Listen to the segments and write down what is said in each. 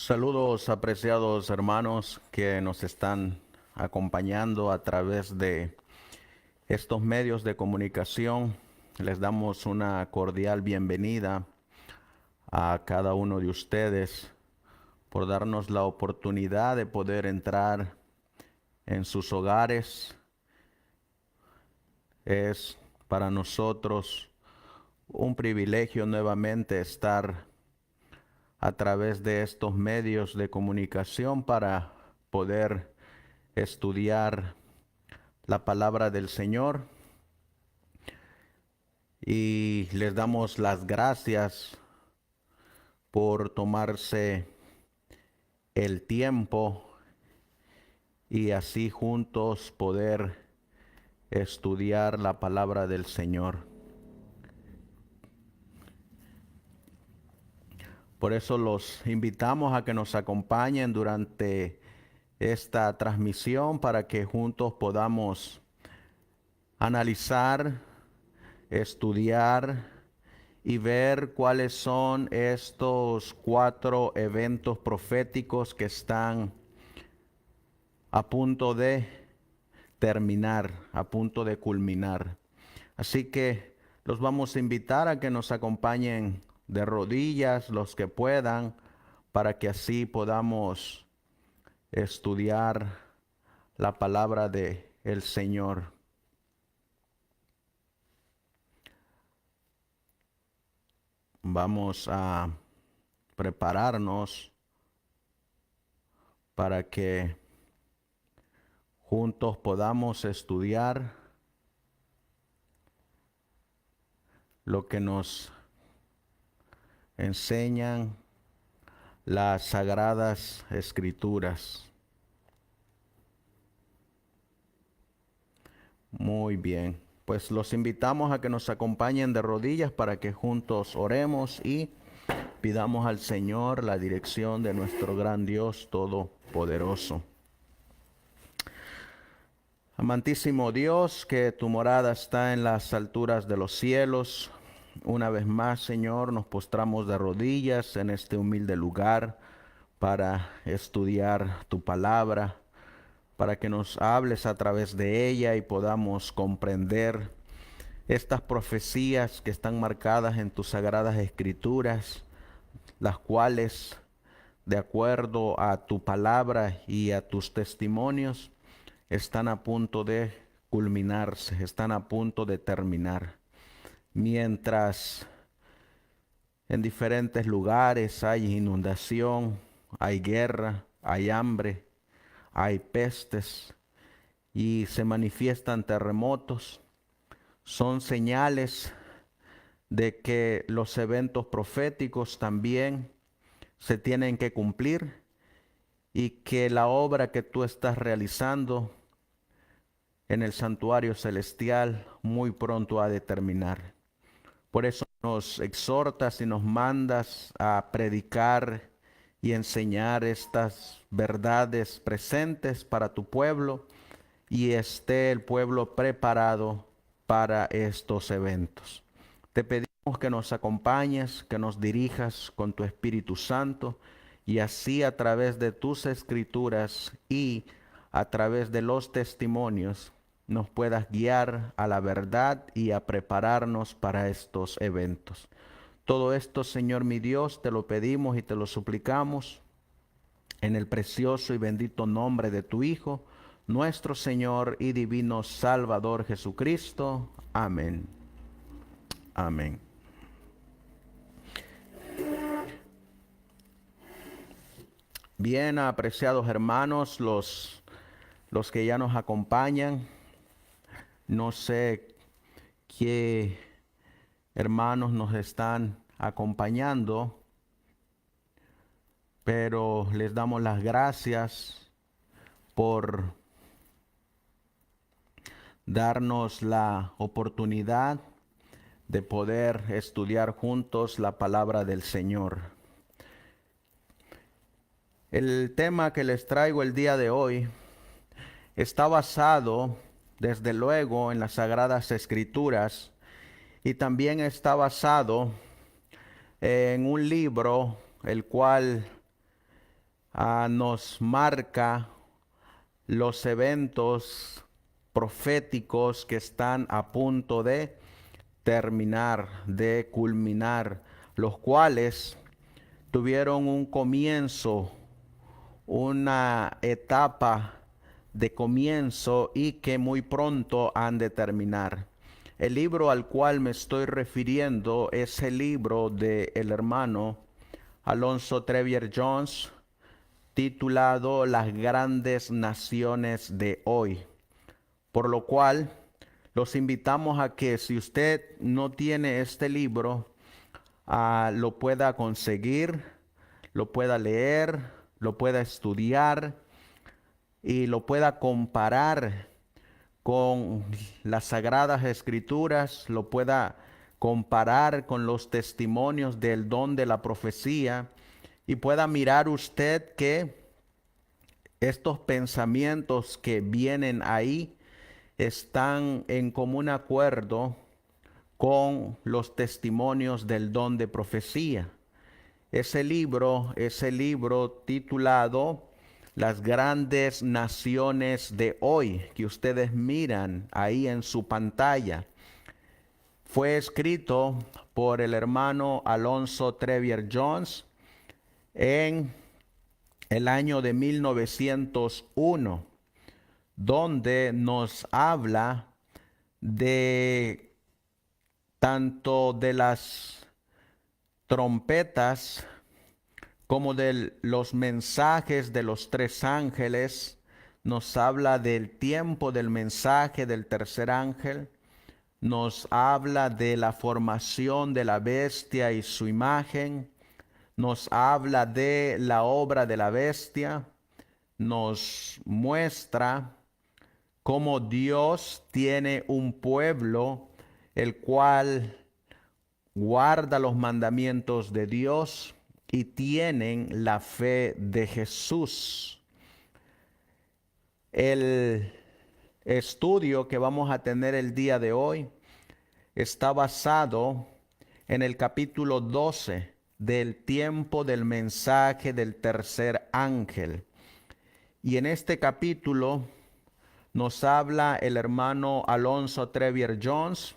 Saludos, apreciados hermanos que nos están acompañando a través de estos medios de comunicación. Les damos una cordial bienvenida a cada uno de ustedes por darnos la oportunidad de poder entrar en sus hogares. Es para nosotros un privilegio nuevamente estar a través de estos medios de comunicación para poder estudiar la palabra del Señor, y les damos las gracias por tomarse el tiempo y así juntos poder estudiar la palabra del Señor. Por eso los invitamos a que nos acompañen durante esta transmisión para que juntos podamos analizar, estudiar y ver cuáles son estos 4 eventos proféticos que están a punto de terminar, a punto de culminar. Así que los vamos a invitar a que nos acompañen de rodillas los que puedan, para que así podamos estudiar la palabra de el Señor. Vamos a prepararnos para que juntos podamos estudiar lo que nos enseñan las sagradas escrituras. Muy bien, pues los invitamos a que nos acompañen de rodillas para que juntos oremos y pidamos al Señor la dirección de nuestro gran Dios Todopoderoso. Amantísimo Dios, que tu morada está en las alturas de los cielos, una vez más, Señor, nos postramos de rodillas en este humilde lugar para estudiar tu palabra, para que nos hables a través de ella y podamos comprender estas profecías que están marcadas en tus sagradas escrituras, las cuales, de acuerdo a tu palabra y a tus testimonios, están a punto de culminarse, están a punto de terminar. Mientras en diferentes lugares hay inundación, hay guerra, hay hambre, hay pestes y se manifiestan terremotos, son señales de que los eventos proféticos también se tienen que cumplir y que la obra que tú estás realizando en el santuario celestial muy pronto ha de terminar. Por eso nos exhortas y nos mandas a predicar y enseñar estas verdades presentes para tu pueblo, y esté el pueblo preparado para estos eventos. Te pedimos que nos acompañes, que nos dirijas con tu Espíritu Santo, y así a través de tus escrituras y a través de los testimonios nos puedas guiar a la verdad y a prepararnos para estos eventos. Todo esto, Señor mi Dios, te lo pedimos y te lo suplicamos en el precioso y bendito nombre de tu Hijo, nuestro Señor y divino Salvador Jesucristo. Amén. Amén. Bien, apreciados hermanos, los que ya nos acompañan, no sé qué hermanos nos están acompañando, pero les damos las gracias por darnos la oportunidad de poder estudiar juntos la palabra del Señor. El tema que les traigo el día de hoy está basado, desde luego, en las Sagradas Escrituras, y también está basado en un libro el cual nos marca los eventos proféticos que están a punto de terminar, de culminar, los cuales tuvieron un comienzo, una etapa de comienzo y que muy pronto han de terminar. El libro al cual me estoy refiriendo es el libro del hermano Alonzo Trevier Jones, titulado Las grandes naciones de hoy. Por lo cual, los invitamos a que si usted no tiene este libro, lo pueda conseguir, lo pueda leer, lo pueda estudiar y lo pueda comparar con las Sagradas Escrituras, lo pueda comparar con los testimonios del don de la profecía y pueda mirar usted que estos pensamientos que vienen ahí están en común acuerdo con los testimonios del don de profecía. Ese libro titulado Las grandes naciones de hoy, que ustedes miran ahí en su pantalla, fue escrito por el hermano Alonzo Trevier Jones en el año de 1901, donde nos habla de tanto de las trompetas como de los mensajes de los tres ángeles. Nos habla del tiempo del mensaje del tercer ángel. Nos habla de la formación de la bestia y su imagen. Nos habla de la obra de la bestia. Nos muestra cómo Dios tiene un pueblo el cual guarda los mandamientos de Dios y tienen la fe de Jesús. El estudio que vamos a tener el día de hoy está basado en el capítulo 12 del tiempo del mensaje del tercer ángel. Y en este capítulo nos habla el hermano Alonzo Trevier Jones.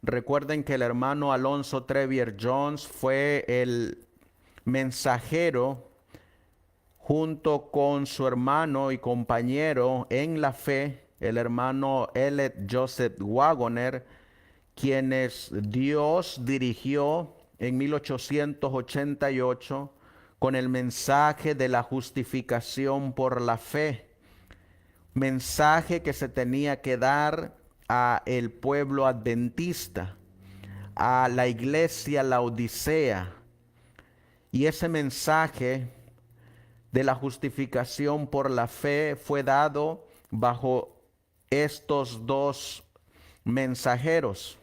Recuerden que el hermano Alonzo Trevier Jones fue el mensajero junto con su hermano y compañero en la fe, el hermano Elliot Joseph Wagoner, quienes Dios dirigió en 1888 con el mensaje de la justificación por la fe. Mensaje que se tenía que dar a el pueblo adventista, a la iglesia Laodicea. Y ese mensaje de la justificación por la fe fue dado bajo estos dos mensajeros,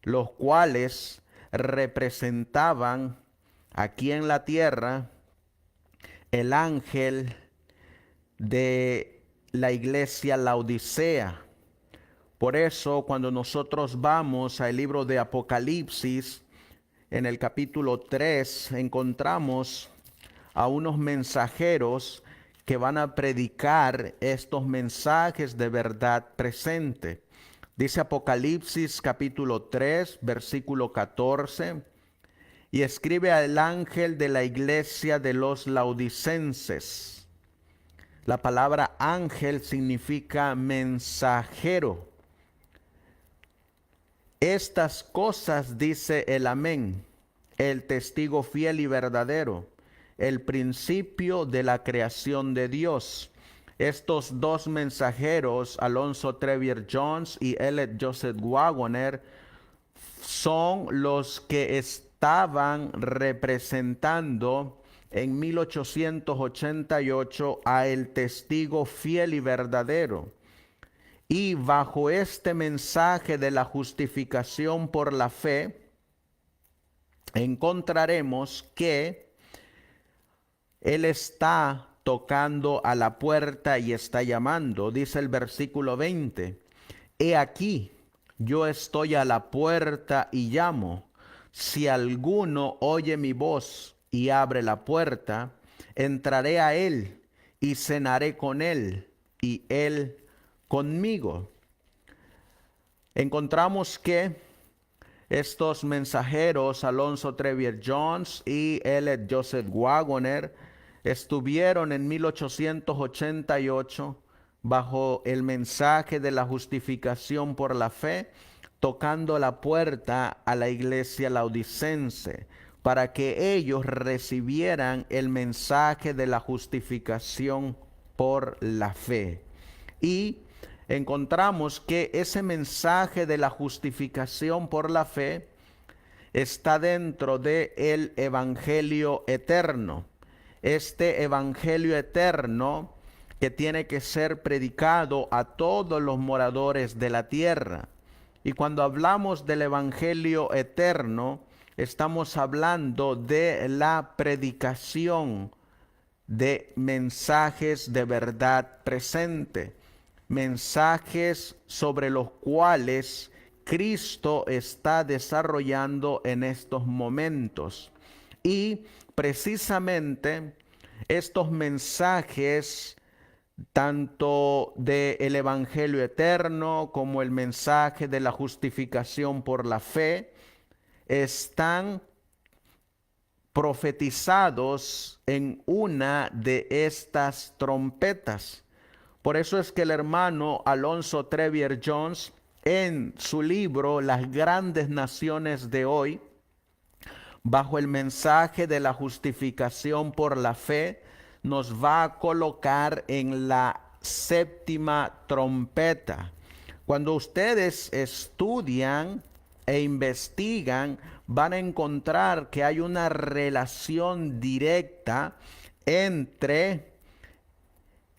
los cuales representaban aquí en la tierra el ángel de la iglesia Laodicea. Por eso, cuando nosotros vamos al libro de Apocalipsis, en el capítulo 3, encontramos a unos mensajeros que van a predicar estos mensajes de verdad presente. Dice Apocalipsis capítulo 3, versículo 14, y escribe al ángel de la iglesia de los laodicenses. La palabra ángel significa mensajero. Estas cosas dice el amén, el testigo fiel y verdadero, el principio de la creación de Dios. Estos dos mensajeros, Alonzo Trevier Jones y Elliot Joseph Wagoner, son los que estaban representando en 1888 a el testigo fiel y verdadero. Y bajo este mensaje de la justificación por la fe, encontraremos que Él está tocando a la puerta y está llamando. Dice el versículo 20, he aquí, yo estoy a la puerta y llamo. Si alguno oye mi voz y abre la puerta, entraré a él y cenaré con él y él conmigo. Encontramos que estos mensajeros, Alonzo Trevier Jones y Elliot Joseph Waggoner, estuvieron en 1888 bajo el mensaje de la justificación por la fe, tocando la puerta a la iglesia laodicense para que ellos recibieran el mensaje de la justificación por la fe. Y encontramos que ese mensaje de la justificación por la fe está dentro del evangelio eterno. Este evangelio eterno que tiene que ser predicado a todos los moradores de la tierra. Y cuando hablamos del evangelio eterno, estamos hablando de la predicación de mensajes de verdad presente, mensajes sobre los cuales Cristo está desarrollando en estos momentos. Y precisamente estos mensajes, tanto del evangelio eterno como el mensaje de la justificación por la fe, están profetizados en una de estas trompetas. Por eso es que el hermano Alonzo Trevier Jones, en su libro Las grandes naciones de hoy, bajo el mensaje de la justificación por la fe, nos va a colocar en la séptima trompeta. Cuando ustedes estudian e investigan, van a encontrar que hay una relación directa entre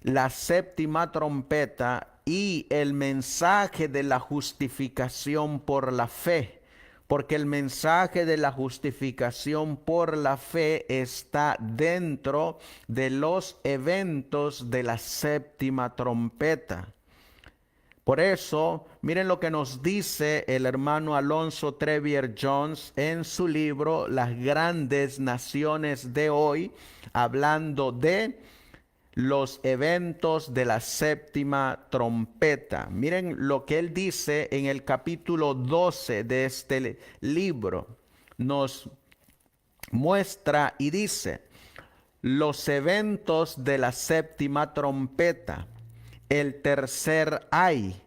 la séptima trompeta y el mensaje de la justificación por la fe, porque el mensaje de la justificación por la fe está dentro de los eventos de la séptima trompeta. Por eso, miren lo que nos dice el hermano Alonzo Trevier Jones en su libro Las grandes naciones de hoy, hablando de los eventos de la séptima trompeta. Miren lo que él dice en el capítulo 12 de este libro. Nos muestra y dice: los eventos de la séptima trompeta, el tercer ay,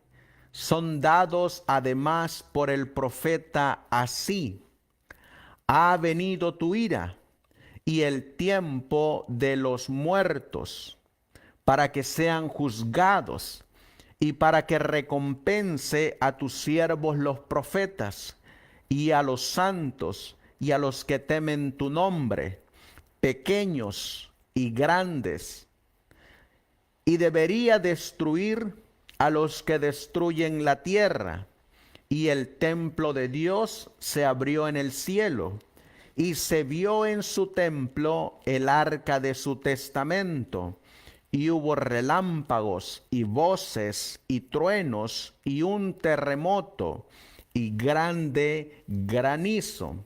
son dados además por el profeta así: ha venido tu ira y el tiempo de los muertos, para que sean juzgados y para que recompense a tus siervos los profetas y a los santos y a los que temen tu nombre, pequeños y grandes. Y debería destruir a los que destruyen la tierra. Y el templo de Dios se abrió en el cielo, y se vio en su templo el arca de su testamento. Y hubo relámpagos y voces y truenos y un terremoto y grande granizo.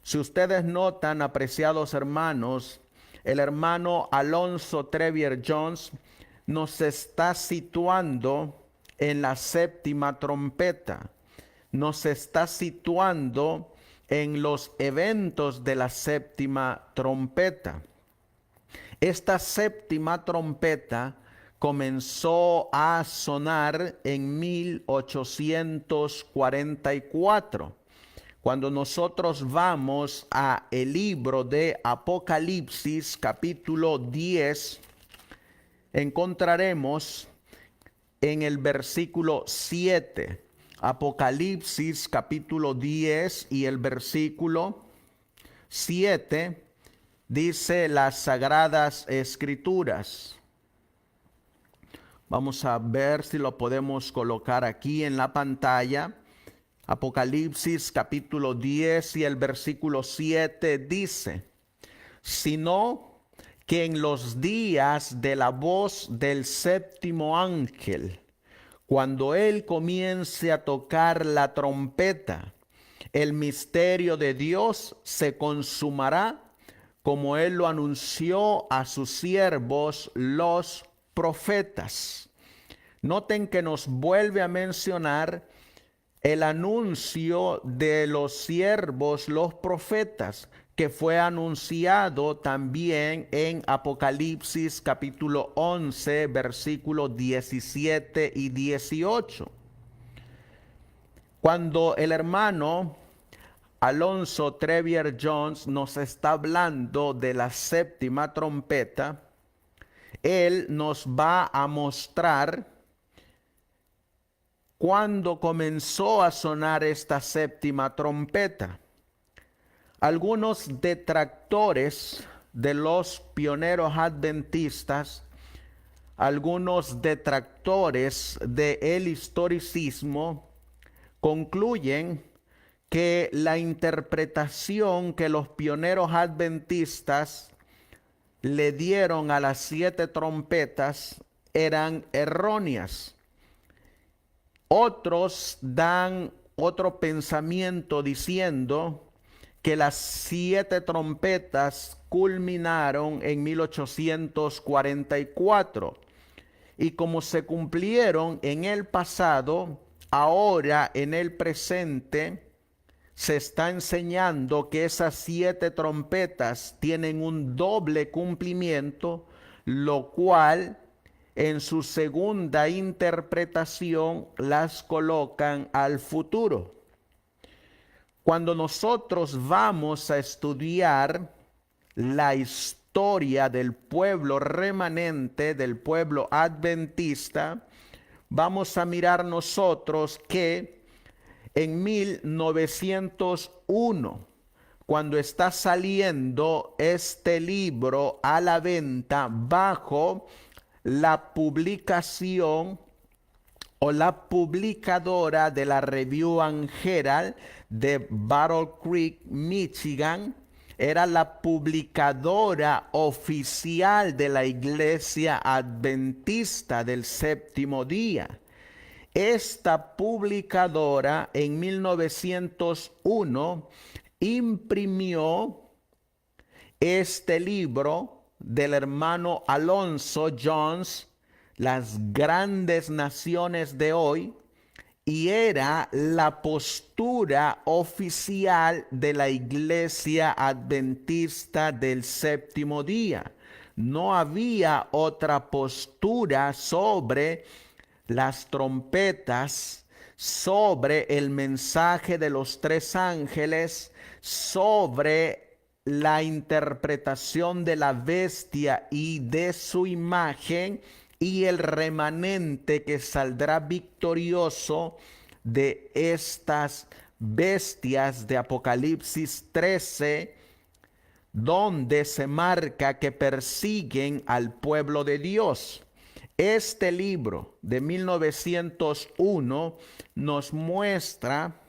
Si ustedes notan, apreciados hermanos, el hermano Alonzo Trevier Jones nos está situando en la séptima trompeta. Nos está situando en los eventos de la séptima trompeta. Esta séptima trompeta comenzó a sonar en 1844. Cuando nosotros vamos a el libro de Apocalipsis, capítulo 10, encontraremos en el versículo 7, Apocalipsis capítulo 10 y el versículo 7, dice las Sagradas Escrituras. Vamos a ver si lo podemos colocar aquí en la pantalla. Apocalipsis capítulo 10 y el versículo 7 dice: sino que en los días de la voz del séptimo ángel, cuando él comience a tocar la trompeta, el misterio de Dios se consumará, como él lo anunció a sus siervos los profetas. Noten que nos vuelve a mencionar el anuncio de los siervos, los profetas, que fue anunciado también en Apocalipsis capítulo 11, versículos 17 y 18. Cuando el hermano Alonso Trevier Jones nos está hablando de la séptima trompeta, él nos va a mostrar cuándo comenzó a sonar esta séptima trompeta. Algunos detractores de los pioneros adventistas, algunos detractores del historicismo, concluyen que la interpretación que los pioneros adventistas le dieron a las 7 trompetas eran erróneas. Otros dan otro pensamiento diciendo que las 7 trompetas culminaron en 1844 y como se cumplieron en el pasado, ahora en el presente se está enseñando que esas 7 trompetas tienen un doble cumplimiento, lo cual en su segunda interpretación las colocan al futuro. Cuando nosotros vamos a estudiar la historia del pueblo remanente, del pueblo adventista, vamos a mirar nosotros que en 1901, cuando está saliendo este libro a la venta bajo la publicación o la publicadora de la Review and Herald de Battle Creek, Michigan, era la publicadora oficial de la Iglesia Adventista del Séptimo Día. Esta publicadora en 1901 imprimió este libro del hermano Alonso Jones, Las Grandes Naciones de Hoy, y era la postura oficial de la Iglesia Adventista del Séptimo Día. No había otra postura sobre las trompetas, sobre el mensaje de los 3 ángeles, sobre la interpretación de la bestia y de su imagen y el remanente que saldrá victorioso de estas bestias de Apocalipsis 13, donde se marca que persiguen al pueblo de Dios. Este libro de 1901 nos muestra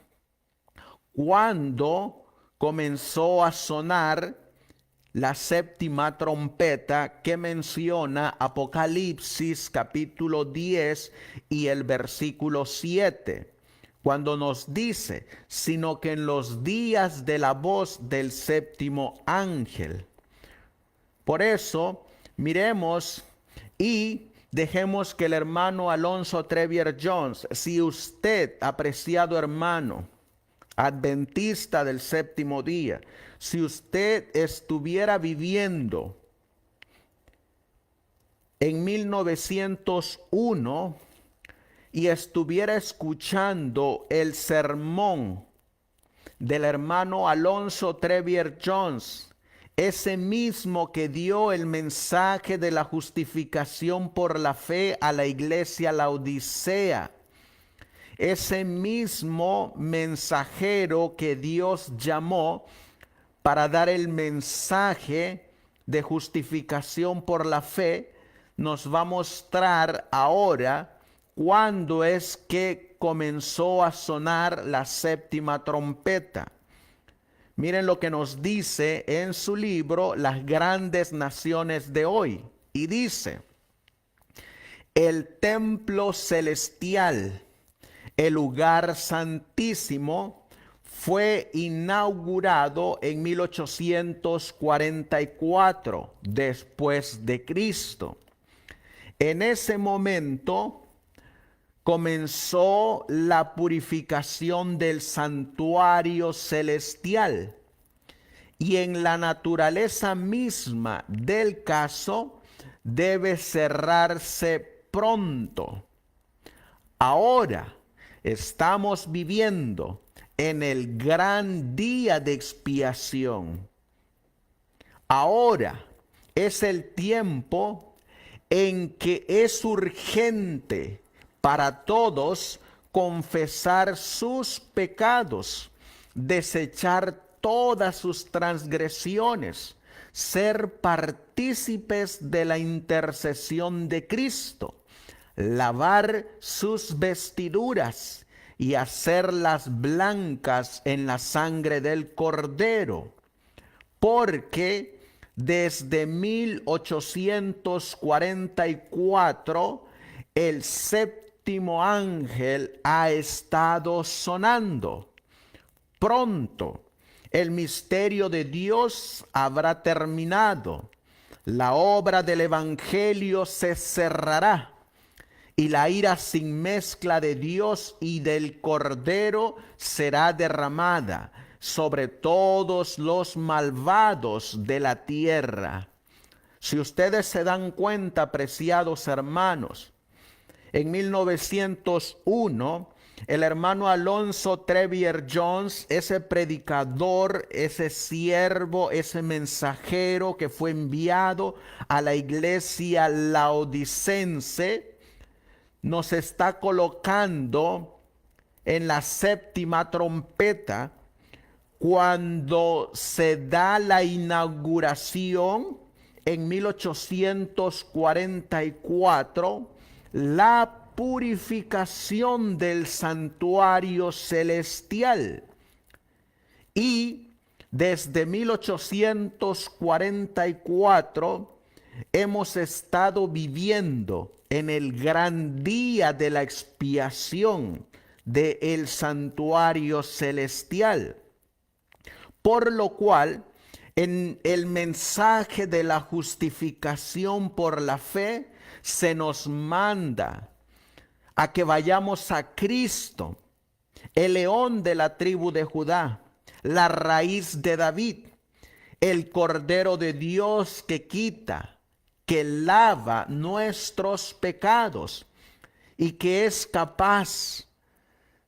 cuándo comenzó a sonar la séptima trompeta que menciona Apocalipsis capítulo 10 y el versículo 7, cuando nos dice, sino que en los días de la voz del séptimo ángel. Por eso, miremos y dejemos que el hermano Alonso Trevier Jones, si usted, apreciado hermano, adventista del séptimo día, si usted estuviera viviendo en 1901 y estuviera escuchando el sermón del hermano Alonso Trevier Jones, ese mismo que dio el mensaje de la justificación por la fe a la iglesia Laodicea, ese mismo mensajero que Dios llamó para dar el mensaje de justificación por la fe, nos va a mostrar ahora cuándo es que comenzó a sonar la séptima trompeta. Miren lo que nos dice en su libro Las Grandes Naciones de Hoy. Y dice, el templo celestial, el lugar santísimo, fue inaugurado en 1844 después de Cristo. En ese momento comenzó la purificación del santuario celestial, y en la naturaleza misma del caso debe cerrarse pronto. Ahora estamos viviendo en el gran día de expiación. Ahora es el tiempo en que es urgente para todos confesar sus pecados, desechar todas sus transgresiones, ser partícipes de la intercesión de Cristo, lavar sus vestiduras y hacerlas blancas en la sangre del Cordero, porque desde 1844 el séptimo ángel ha estado sonando. Pronto el misterio de Dios habrá terminado, la obra del Evangelio se cerrará, y la ira sin mezcla de Dios y del Cordero será derramada sobre todos los malvados de la tierra. Si ustedes se dan cuenta, apreciados hermanos, en 1901, el hermano Alonzo Trevier Jones, ese predicador, ese siervo, ese mensajero que fue enviado a la iglesia laodicense, nos está colocando en la séptima trompeta cuando se da la inauguración en 1844, la purificación del santuario celestial. Y desde 1844 hemos estado viviendo en el gran día de la expiación del santuario celestial. Por lo cual, en el mensaje de la justificación por la fe, se nos manda a que vayamos a Cristo, el león de la tribu de Judá, la raíz de David, el Cordero de Dios que quita, que lava nuestros pecados y que es capaz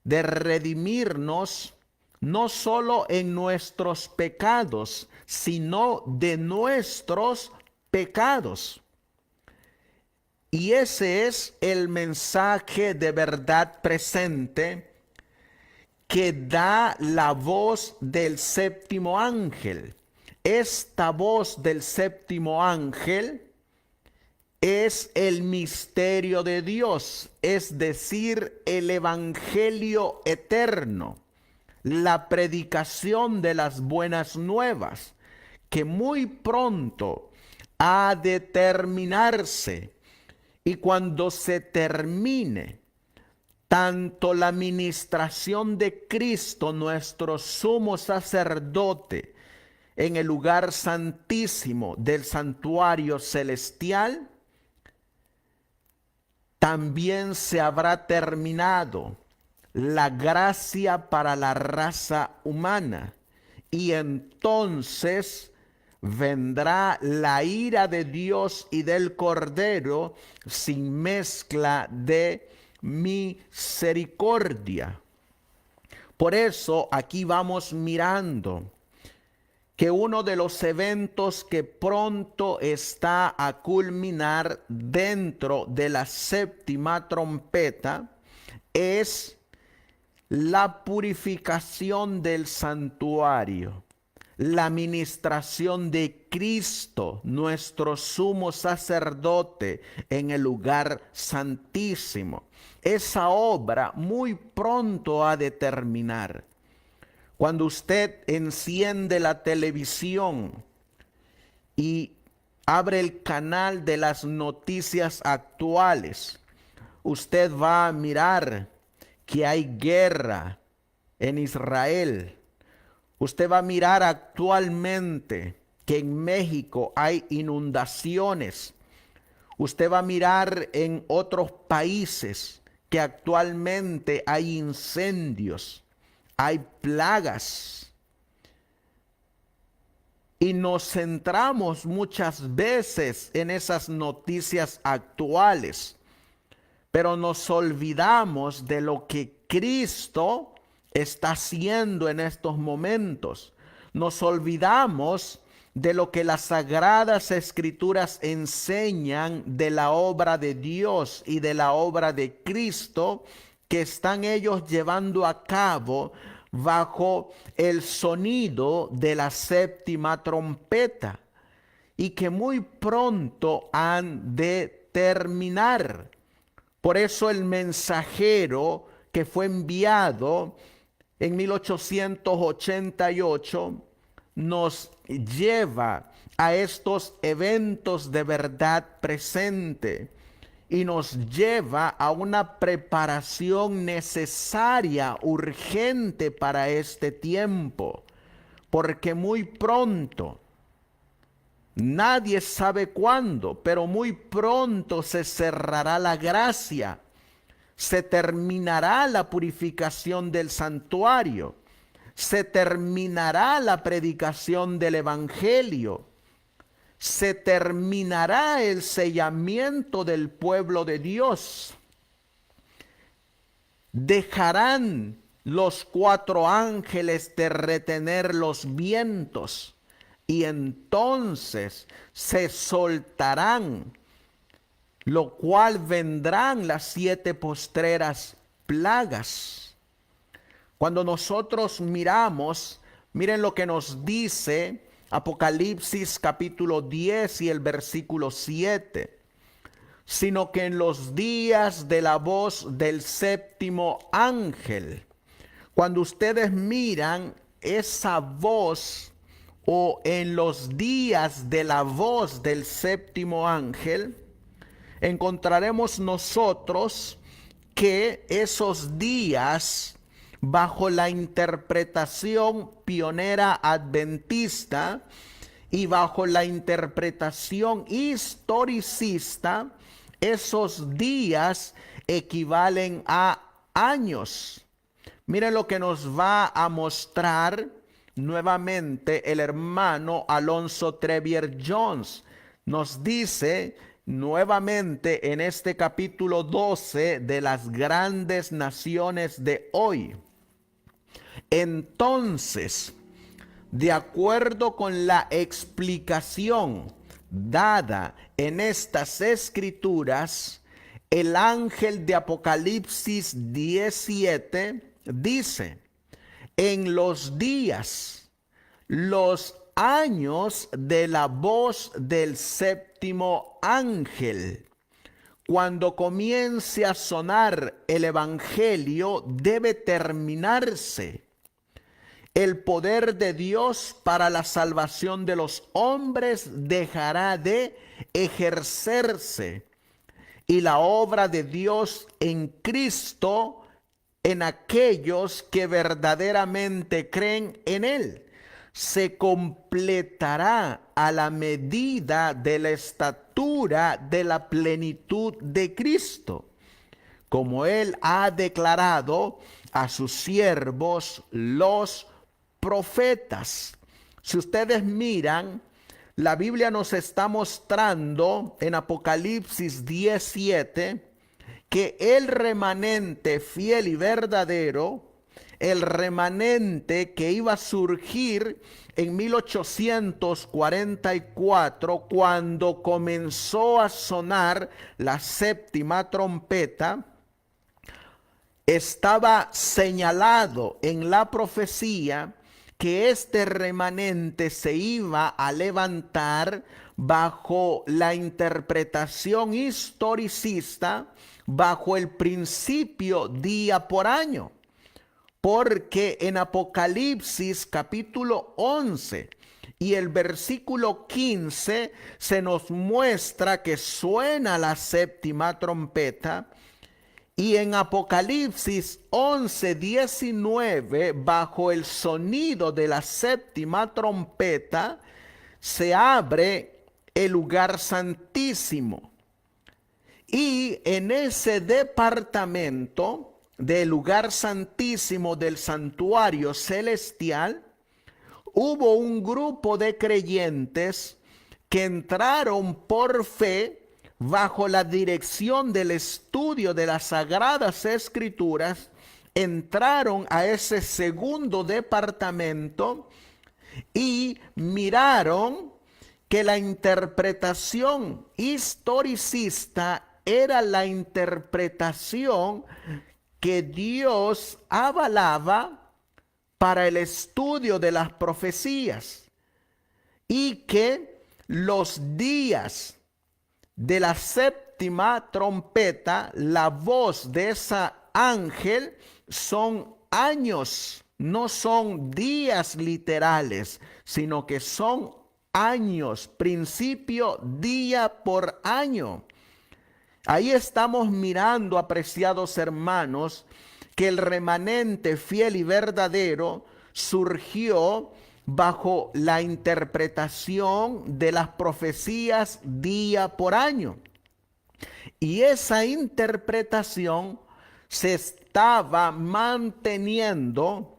de redimirnos no solo en nuestros pecados, sino de nuestros pecados. Y ese es el mensaje de verdad presente que da la voz del séptimo ángel. Esta voz del séptimo ángel es el misterio de Dios, es decir, el evangelio eterno, la predicación de las buenas nuevas, que muy pronto ha de terminarse. Y cuando se termine tanto la ministración de Cristo, nuestro sumo sacerdote, en el lugar santísimo del santuario celestial, también se habrá terminado la gracia para la raza humana, y entonces vendrá la ira de Dios y del Cordero sin mezcla de misericordia. Por eso aquí vamos mirando que uno de los eventos que pronto está a culminar dentro de la séptima trompeta es la purificación del santuario, la ministración de Cristo, nuestro sumo sacerdote, en el lugar santísimo. Esa obra muy pronto ha de terminar. Cuando usted enciende la televisión y abre el canal de las noticias actuales, usted va a mirar que hay guerra en Israel. Usted va a mirar actualmente que en México hay inundaciones. Usted va a mirar en otros países que actualmente hay incendios, hay plagas. Y nos centramos muchas veces en esas noticias actuales, pero nos olvidamos de lo que Cristo está haciendo en estos momentos. Nos olvidamos de lo que las sagradas escrituras enseñan de la obra de Dios y de la obra de Cristo que están ellos llevando a cabo bajo el sonido de la séptima trompeta y que muy pronto han de terminar. Por eso el mensajero que fue enviado en 1888 nos lleva a estos eventos de verdad presente y nos lleva a una preparación necesaria, urgente para este tiempo, porque muy pronto, nadie sabe cuándo, pero muy pronto se cerrará la gracia, se terminará la purificación del santuario, se terminará la predicación del evangelio, se terminará el sellamiento del pueblo de Dios. Dejarán los 4 ángeles de retener los vientos y entonces se soltarán, lo cual vendrán las 7 postreras plagas. Cuando nosotros miramos, miren lo que nos dice Apocalipsis capítulo 10 y el versículo 7. Sino que en los días de la voz del séptimo ángel, cuando ustedes miran esa voz, o en los días de la voz del séptimo ángel, encontraremos nosotros que esos días, bajo la interpretación pionera adventista y bajo la interpretación historicista, esos días equivalen a años. Miren lo que nos va a mostrar nuevamente el hermano Alonso Trevier Jones. Nos dice nuevamente en este capítulo 12 de las grandes naciones de hoy. Entonces, de acuerdo con la explicación dada en estas escrituras, el ángel de Apocalipsis 17 dice: en los días, los años de la voz del séptimo ángel, cuando comience a sonar el evangelio, debe terminarse. El poder de Dios para la salvación de los hombres dejará de ejercerse y la obra de Dios en Cristo en aquellos que verdaderamente creen en Él se completará a la medida de la estatura de la plenitud de Cristo, como Él ha declarado a sus siervos los profetas. Si ustedes miran, la Biblia nos está mostrando en Apocalipsis 17 que el remanente fiel y verdadero, el remanente que iba a surgir en 1844, cuando comenzó a sonar la séptima trompeta, estaba señalado en la profecía que este remanente se iba a levantar bajo la interpretación historicista, bajo el principio día por año. Porque en Apocalipsis capítulo 11 y el versículo 15 se nos muestra que suena la séptima trompeta Y en Apocalipsis 11:19, bajo el sonido de la séptima trompeta, se abre el lugar santísimo. Y en ese departamento del lugar santísimo del santuario celestial, hubo un grupo de creyentes que entraron por fe bajo la dirección del estudio de las Sagradas Escrituras, entraron a ese segundo departamento y miraron que la interpretación historicista era la interpretación que Dios avalaba para el estudio de las profecías, y que los días de la séptima trompeta, la voz de ese ángel, son años, no son días literales, sino que son años, principio, día por año. Ahí estamos mirando, apreciados hermanos, que el remanente fiel y verdadero surgió bajo la interpretación de las profecías día por año. Y esa interpretación se estaba manteniendo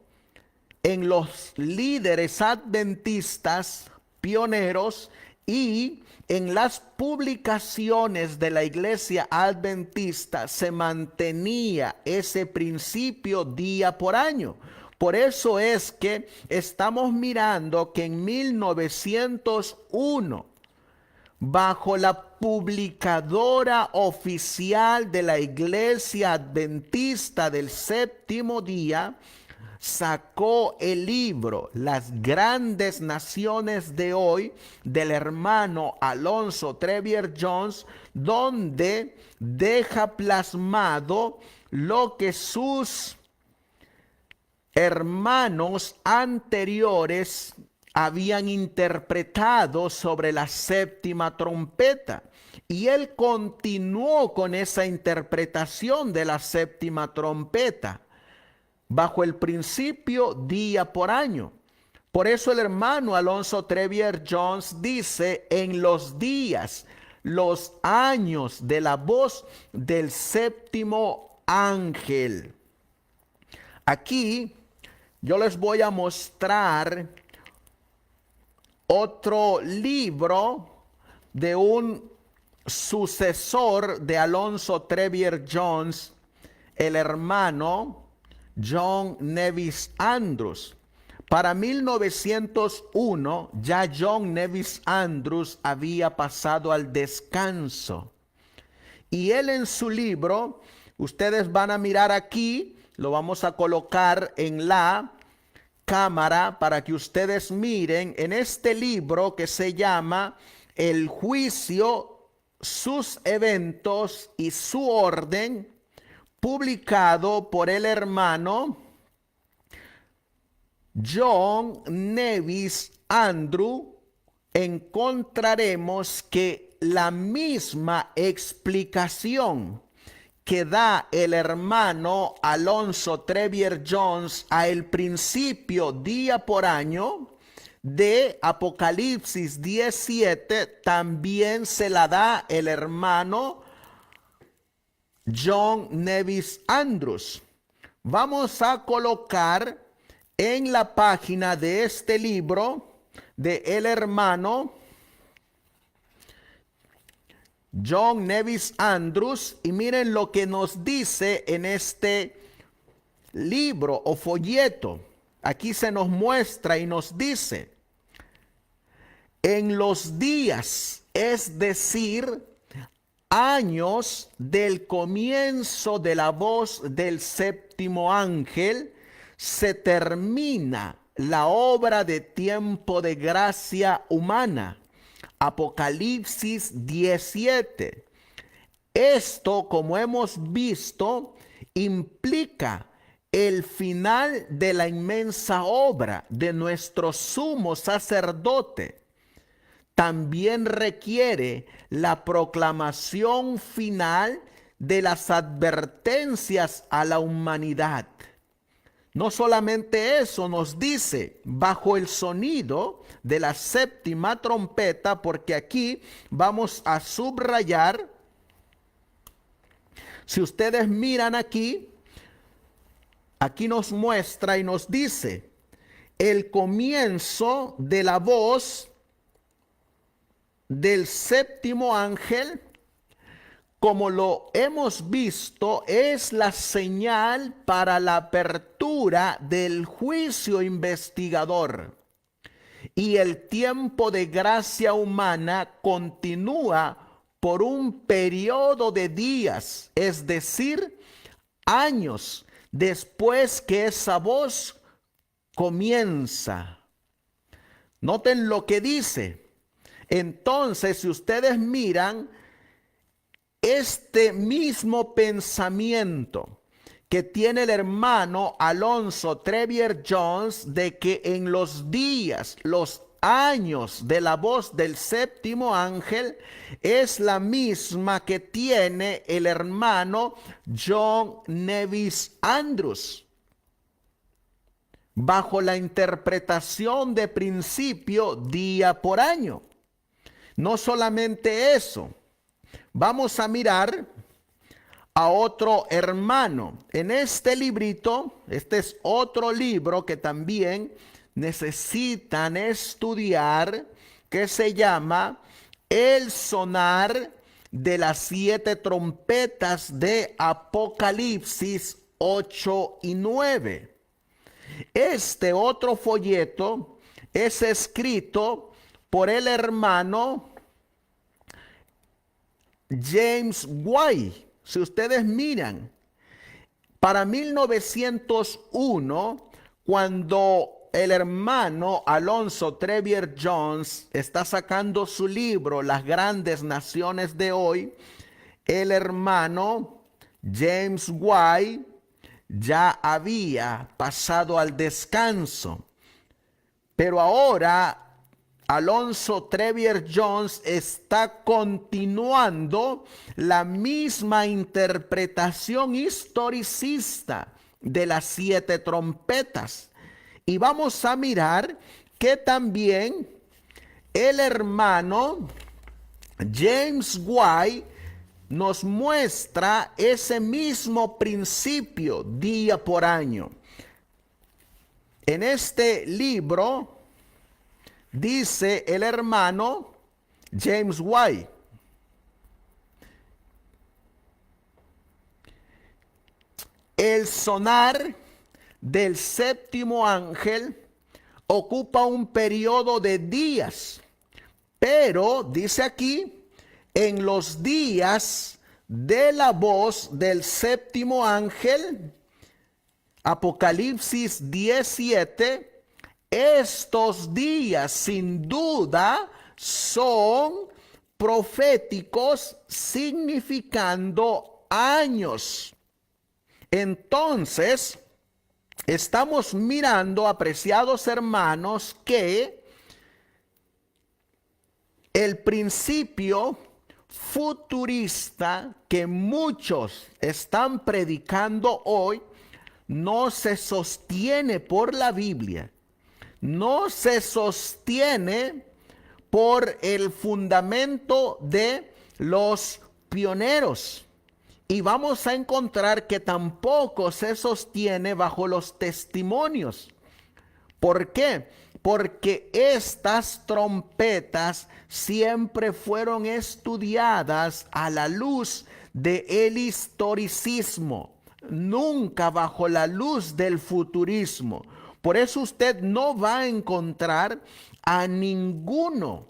en los líderes adventistas pioneros y en las publicaciones de la iglesia adventista se mantenía ese principio día por año. Por eso es que estamos mirando que en 1901, bajo la publicadora oficial de la Iglesia Adventista del Séptimo Día, sacó el libro Las Grandes Naciones de Hoy del hermano Alonzo Trevier Jones, donde deja plasmado lo que sus hermanos anteriores habían interpretado sobre la séptima trompeta. Y él continuó con esa interpretación de la séptima trompeta bajo el principio día por año. Por eso el hermano Alonzo Trevier Jones dice: en los días, los años de la voz del séptimo ángel. Aquí yo les voy a mostrar otro libro de un sucesor de Alonzo Trevier Jones, el hermano John Nevis Andrews. Para 1901 ya John Nevis Andrews había pasado al descanso. Y él en su libro, ustedes van a mirar aquí, lo vamos a colocar en la cámara para que ustedes miren, en este libro que se llama El juicio, sus eventos y su orden, publicado por el hermano John Nevis Andrews, encontraremos que la misma explicación que da el hermano Alonzo Trevier Jones a el principio día por año de Apocalipsis 17, también se la da el hermano John Nevis Andrews. Vamos a colocar en la página de este libro de el hermano John Nevis Andrews, y miren lo que nos dice en este libro o folleto. Aquí se nos muestra y nos dice: en los días, es decir, años del comienzo de la voz del séptimo ángel, se termina la obra de tiempo de gracia humana. Apocalipsis 17. Esto, como hemos visto, implica el final de la inmensa obra de nuestro sumo sacerdote. También requiere la proclamación final de las advertencias a la humanidad. No solamente eso, nos dice, bajo el sonido de la séptima trompeta, porque aquí vamos a subrayar, si ustedes miran aquí, aquí nos muestra y nos dice, el comienzo de la voz del séptimo ángel, como lo hemos visto, es la señal para la apertura del juicio investigador. Y el tiempo de gracia humana continúa por un periodo de días, es decir, años después que esa voz comienza. Noten lo que dice. Entonces, si ustedes miran, este mismo pensamiento que tiene el hermano Alonso Trevier Jones de que en los días, los años de la voz del séptimo ángel es la misma que tiene el hermano John Nevis Andrews, bajo la interpretación de principio día por año. No solamente eso, vamos a mirar a otro hermano. En este librito, este es otro libro que también necesitan estudiar, que se llama El sonar de las 7 trompetas de Apocalipsis 8 y 9. Este otro folleto es escrito por el hermano James White. Si ustedes miran, para 1901, cuando el hermano Alonso Trevier Jones está sacando su libro Las grandes naciones de hoy, el hermano James White ya había pasado al descanso. Pero ahora Alonso Trevier Jones está continuando la misma interpretación historicista de las 7 trompetas. Y vamos a mirar que también el hermano James White nos muestra ese mismo principio día por año. En este libro dice el hermano James White: el sonar del séptimo ángel ocupa un periodo de días, pero dice aquí, en los días de la voz del séptimo ángel, Apocalipsis 17, estos días sin duda son proféticos, significando años. Entonces, estamos mirando, apreciados hermanos, que el principio futurista que muchos están predicando hoy no se sostiene por la Biblia, no se sostiene por el fundamento de los pioneros. Y vamos a encontrar que tampoco se sostiene bajo los testimonios. ¿Por qué? Porque estas trompetas siempre fueron estudiadas a la luz del historicismo, nunca bajo la luz del futurismo. Por eso usted no va a encontrar a ninguno,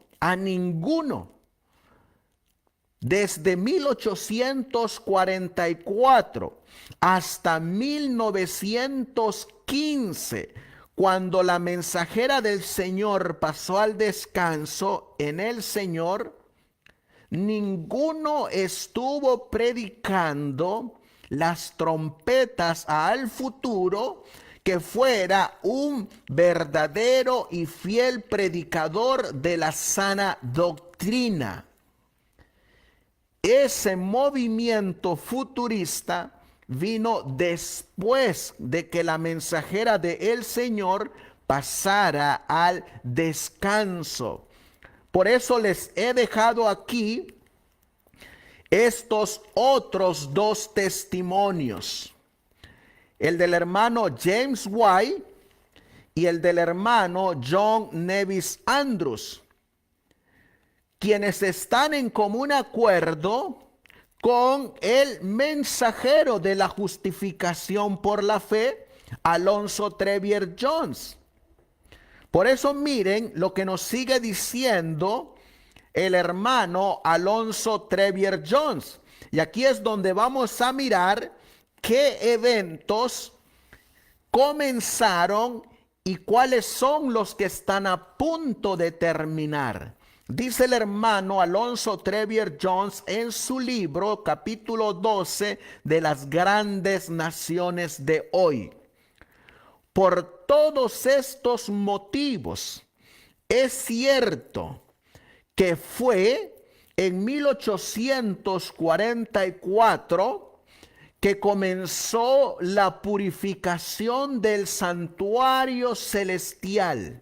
desde 1844 hasta 1915, cuando la mensajera del Señor pasó al descanso en el Señor, ninguno estuvo predicando las trompetas al futuro que fuera un verdadero y fiel predicador de la sana doctrina. ese movimiento futurista vino después de que la mensajera del Señor pasara al descanso. Por eso les he dejado aquí estos otros dos testimonios. El del hermano James White y el del hermano John Nevis Andrews, quienes están en común acuerdo con el mensajero de la justificación por la fe, Alonzo Trevier Jones. Por eso miren lo que nos sigue diciendo el hermano Alonzo Trevier Jones. Y aquí es donde vamos a mirar qué eventos comenzaron y cuáles son los que están a punto de terminar. Dice el hermano Alonzo Trevier Jones en su libro, capítulo 12, de las grandes naciones de hoy. Por todos estos motivos, es cierto que fue en 1844 que comenzó la purificación del santuario celestial.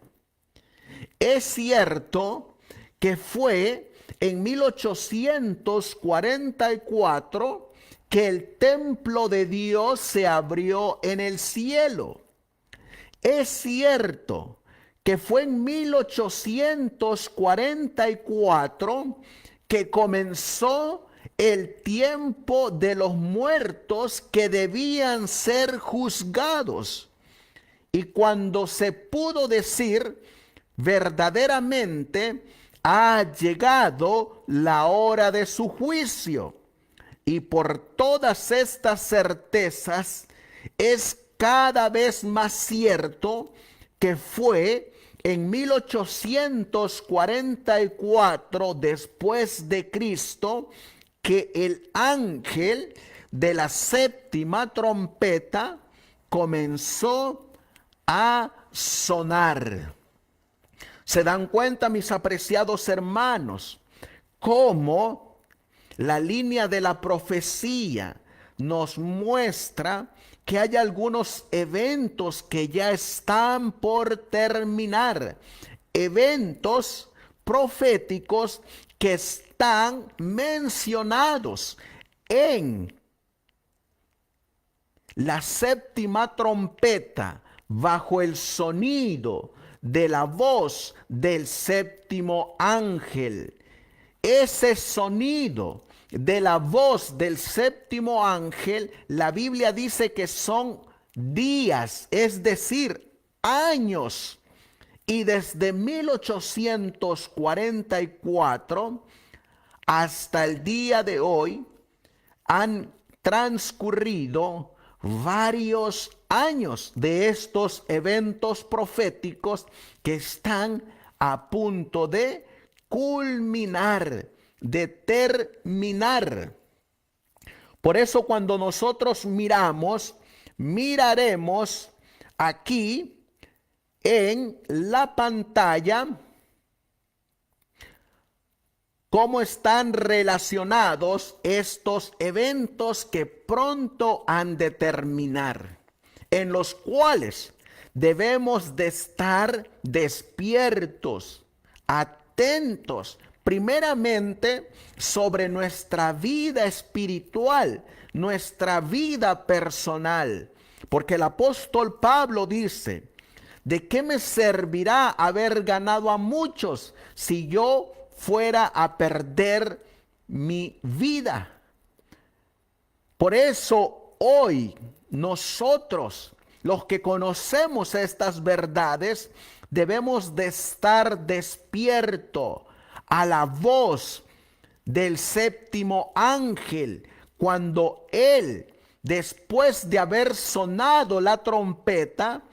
Es cierto que fue en 1844 que el templo de Dios se abrió en el cielo. Es cierto que fue en 1844 que comenzó el tiempo de los muertos que debían ser juzgados. Y cuando se pudo decir verdaderamente ha llegado la hora de su juicio. Y por todas estas certezas es cada vez más cierto que fue en 1844 después de Cristo que el ángel de la séptima trompeta comenzó a sonar. ¿Se dan cuenta, mis apreciados hermanos, cómo la línea de la profecía nos muestra que hay algunos eventos que ya están por terminar? Eventos proféticos que están mencionados en la séptima trompeta bajo el sonido de la voz del séptimo ángel. Ese sonido de la voz del séptimo ángel, la Biblia dice que son días, es decir, años. Y desde 1844 hasta el día de hoy han transcurrido varios años de estos eventos proféticos que están a punto de culminar, de terminar. Por eso cuando nosotros miraremos aquí en la pantalla cómo están relacionados estos eventos que pronto han de terminar, en los cuales debemos de estar despiertos, atentos, primeramente sobre nuestra vida espiritual, nuestra vida personal, porque el apóstol Pablo dice: ¿de qué me servirá haber ganado a muchos si yo fuera a perder mi vida? Por eso hoy nosotros, los que conocemos estas verdades, debemos de estar despiertos a la voz del séptimo ángel cuando él, después de haber sonado la trompeta,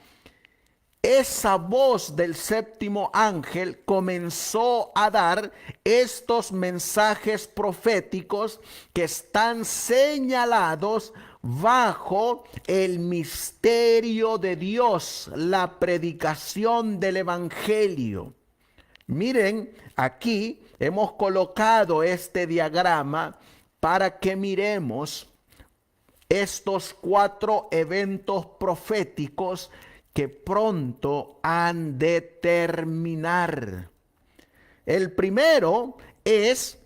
esa voz del séptimo ángel comenzó a dar estos mensajes proféticos que están señalados bajo el misterio de Dios, la predicación del evangelio. Miren, aquí hemos colocado este diagrama para que miremos estos 4 eventos proféticos que pronto han de terminar. El primero es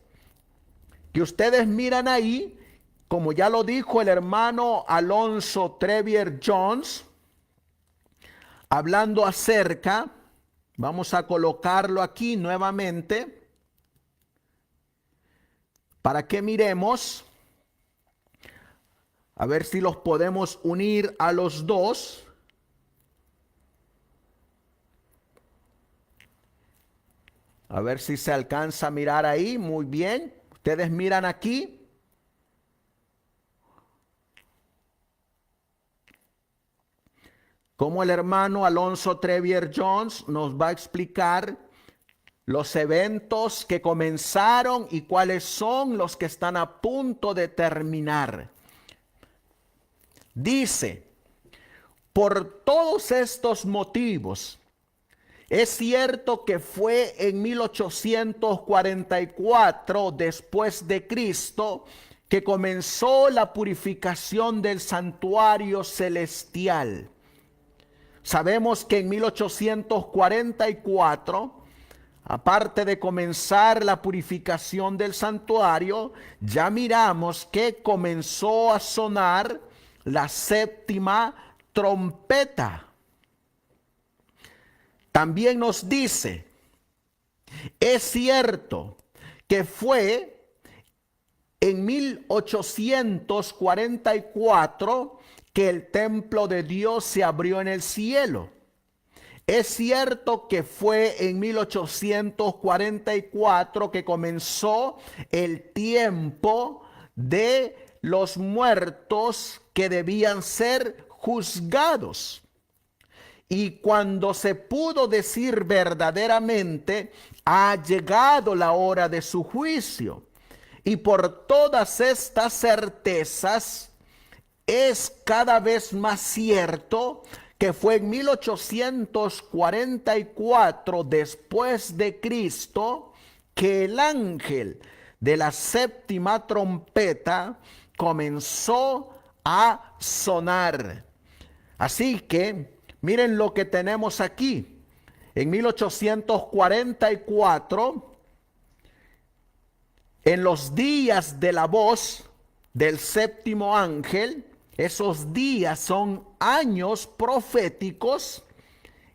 que ustedes miran ahí, como ya lo dijo el hermano Alonso Trevier Jones, hablando acerca, vamos a colocarlo aquí nuevamente, para que miremos, a ver si los podemos unir a los dos. A ver si se alcanza a mirar ahí. Muy bien. Ustedes miran aquí. Como el hermano Alonso Trevier Jones nos va a explicar los eventos que comenzaron y cuáles son los que están a punto de terminar. Dice, por todos estos motivos, es cierto que fue en 1844 después de Cristo que comenzó la purificación del santuario celestial. Sabemos que en 1844, aparte de comenzar la purificación del santuario, ya miramos que comenzó a sonar la séptima trompeta. También nos dice, es cierto que fue en 1844 que el templo de Dios se abrió en el cielo. Es cierto que fue en 1844 que comenzó el tiempo de los muertos que debían ser juzgados. Y cuando se pudo decir verdaderamente, ha llegado la hora de su juicio. Y por todas estas certezas, es cada vez más cierto que fue en 1844 después de Cristo que el ángel de la séptima trompeta comenzó a sonar. Así que miren lo que tenemos aquí. En 1844, en los días de la voz del séptimo ángel, esos días son años proféticos,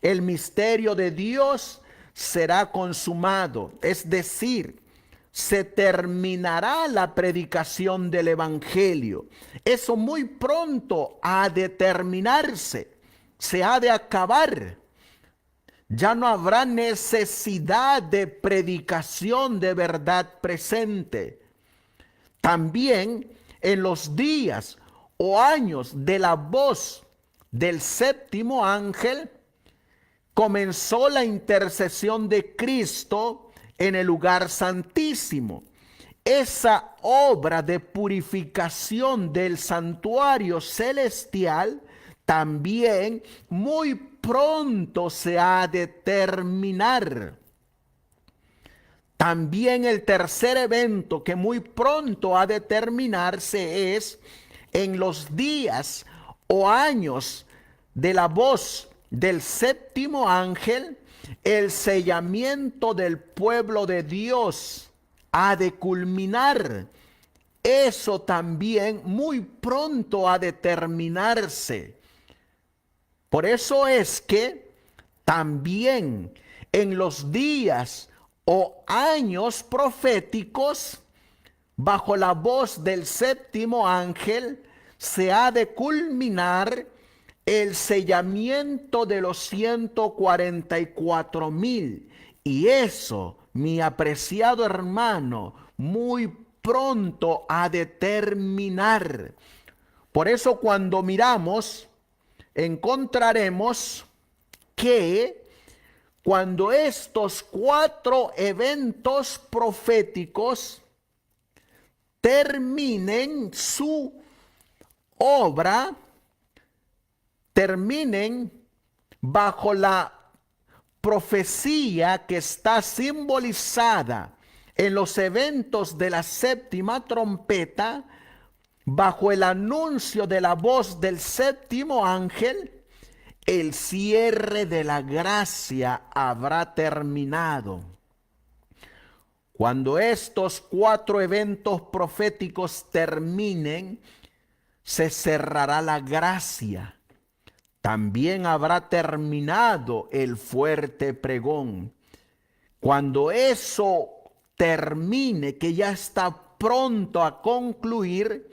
el misterio de Dios será consumado. Es decir, se terminará la predicación del evangelio. Eso muy pronto ha de terminarse. Se ha de acabar. Ya no habrá necesidad de predicación de verdad presente. También en los días o años de la voz del séptimo ángel, comenzó la intercesión de Cristo en el lugar santísimo. Esa obra de purificación del santuario celestial también muy pronto se ha de terminar. También el tercer evento que muy pronto ha de terminarse es en los días o años de la voz del séptimo ángel, el sellamiento del pueblo de Dios ha de culminar. Eso también muy pronto ha de terminarse. Por eso es que también en los días o años proféticos, bajo la voz del séptimo ángel, se ha de culminar el sellamiento de los 144,000. Y eso, mi apreciado hermano, muy pronto ha de terminar. Por eso cuando miramos, encontraremos que cuando estos 4 eventos proféticos terminen su obra, terminen bajo la profecía que está simbolizada en los eventos de la séptima trompeta, bajo el anuncio de la voz del séptimo ángel, el cierre de la gracia habrá terminado. Cuando estos 4 eventos proféticos terminen, se cerrará la gracia. También habrá terminado el fuerte pregón. Cuando eso termine, que ya está pronto a concluir,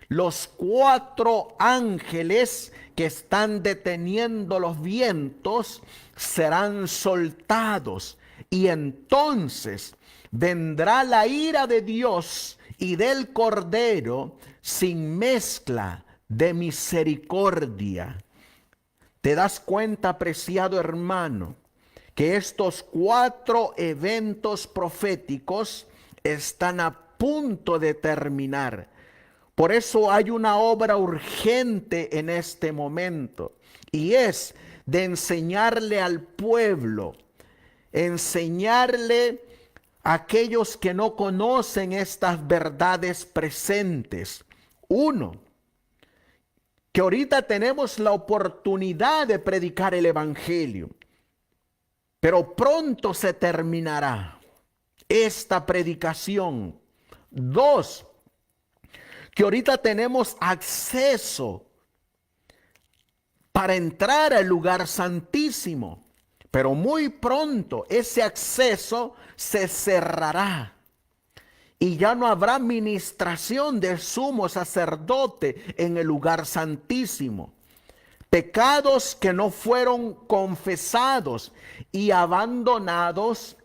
los 4 ángeles que están deteniendo los vientos serán soltados, y entonces vendrá la ira de Dios y del Cordero sin mezcla de misericordia. ¿Te das cuenta, apreciado hermano, que estos 4 eventos proféticos están a punto de terminar? Por eso hay una obra urgente en este momento, y es de enseñarle al pueblo, enseñarle a aquellos que no conocen estas verdades presentes. Uno, que ahorita tenemos la oportunidad de predicar el evangelio, pero pronto se terminará esta predicación. 2, que ahorita tenemos acceso para entrar al lugar santísimo, pero muy pronto ese acceso se cerrará y ya no habrá ministración del sumo sacerdote en el lugar santísimo. Pecados que no fueron confesados y abandonados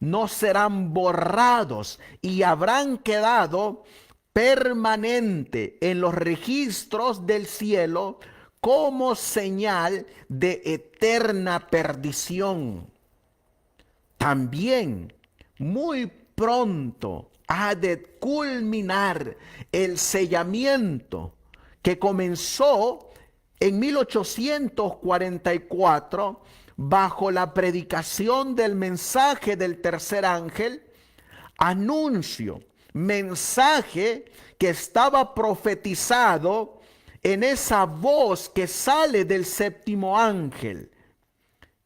no serán borrados y habrán quedado permanente en los registros del cielo como señal de eterna perdición. También muy pronto ha de culminar el sellamiento que comenzó en 1844 bajo la predicación del mensaje del tercer ángel, anuncio, mensaje que estaba profetizado en esa voz que sale del séptimo ángel.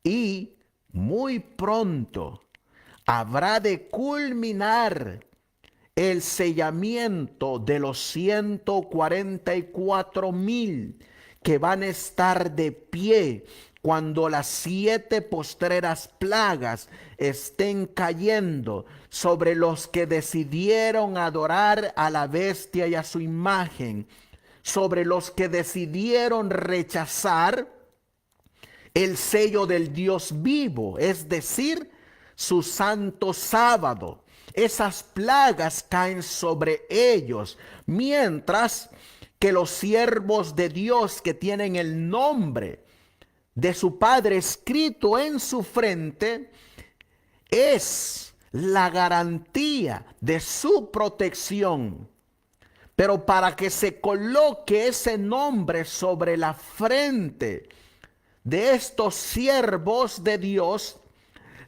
Y muy pronto habrá de culminar el sellamiento de los 144,000 que van a estar de pie cuando las 7 postreras plagas estén cayendo sobre los que decidieron adorar a la bestia y a su imagen, sobre los que decidieron rechazar el sello del Dios vivo, es decir, su santo sábado. Esas plagas caen sobre ellos, mientras que los siervos de Dios que tienen el nombre de su Padre escrito en su frente, es la garantía de su protección. Pero para que se coloque ese nombre sobre la frente de estos siervos de Dios,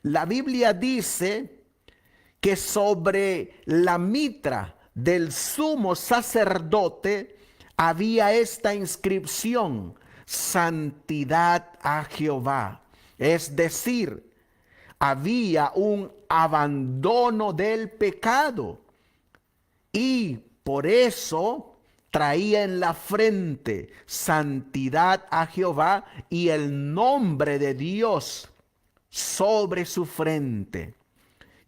la Biblia dice que sobre la mitra del sumo sacerdote había esta inscripción: santidad a Jehová. Es decir, había un abandono del pecado, y por eso traía en la frente santidad a Jehová y el nombre de Dios sobre su frente.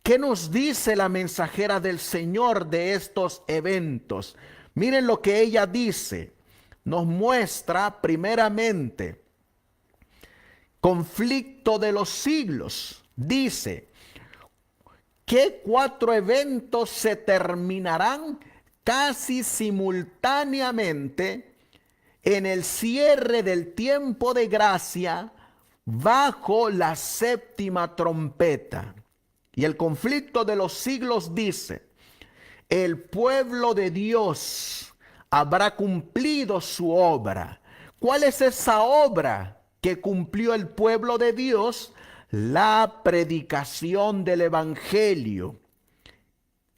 ¿Qué nos dice la mensajera del Señor de estos eventos? Miren lo que ella dice. Nos muestra primeramente conflicto de los siglos. Dice que 4 eventos se terminarán casi simultáneamente en el cierre del tiempo de gracia bajo la séptima trompeta. Y el conflicto de los siglos dice: el pueblo de Dios habrá cumplido su obra. ¿Cuál es esa obra que cumplió el pueblo de Dios? La predicación del evangelio.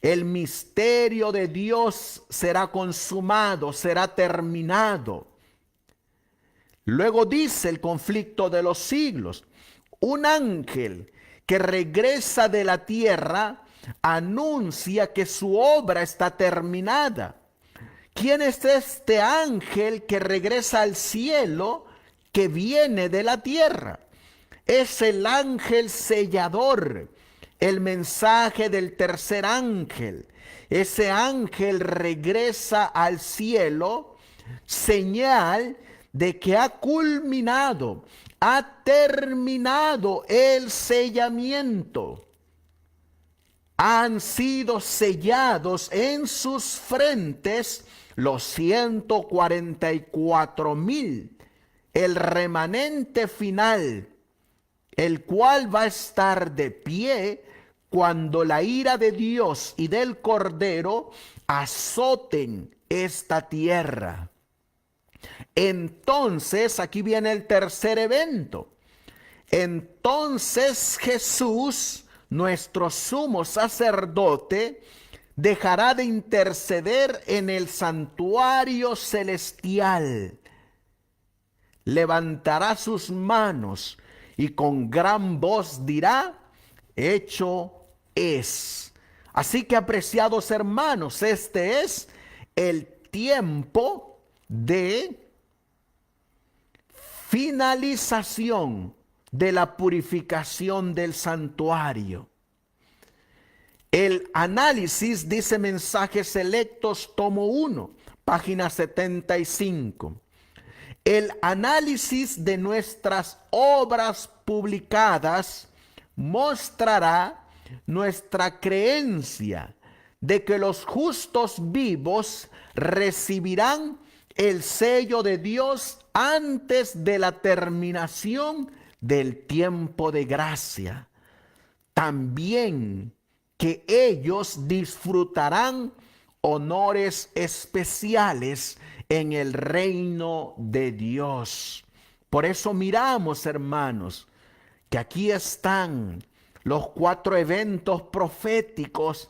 El misterio de Dios será consumado, será terminado. Luego dice el conflicto de los siglos. Un ángel que regresa de la tierra anuncia que su obra está terminada. ¿Quién es este ángel que regresa al cielo, que viene de la tierra? Es el ángel sellador, el mensaje del tercer ángel. Ese ángel regresa al cielo, señal de que ha culminado, ha terminado el sellamiento. Han sido sellados en sus frentes los 144,000, el remanente final, el cual va a estar de pie cuando la ira de Dios y del Cordero azoten esta tierra. Entonces, aquí viene el tercer evento. Entonces Jesús, nuestro sumo sacerdote, dejará de interceder en el santuario celestial. Levantará sus manos y con gran voz dirá: hecho es. Así que, apreciados hermanos, este es el tiempo de finalización de la purificación del santuario. El análisis, dice Mensajes Selectos, tomo 1, página 75. El análisis de nuestras obras publicadas mostrará nuestra creencia de que los justos vivos recibirán el sello de Dios antes de la terminación del tiempo de gracia. También que ellos disfrutarán honores especiales en el reino de Dios. Por eso miramos, hermanos, que aquí están los 4 eventos proféticos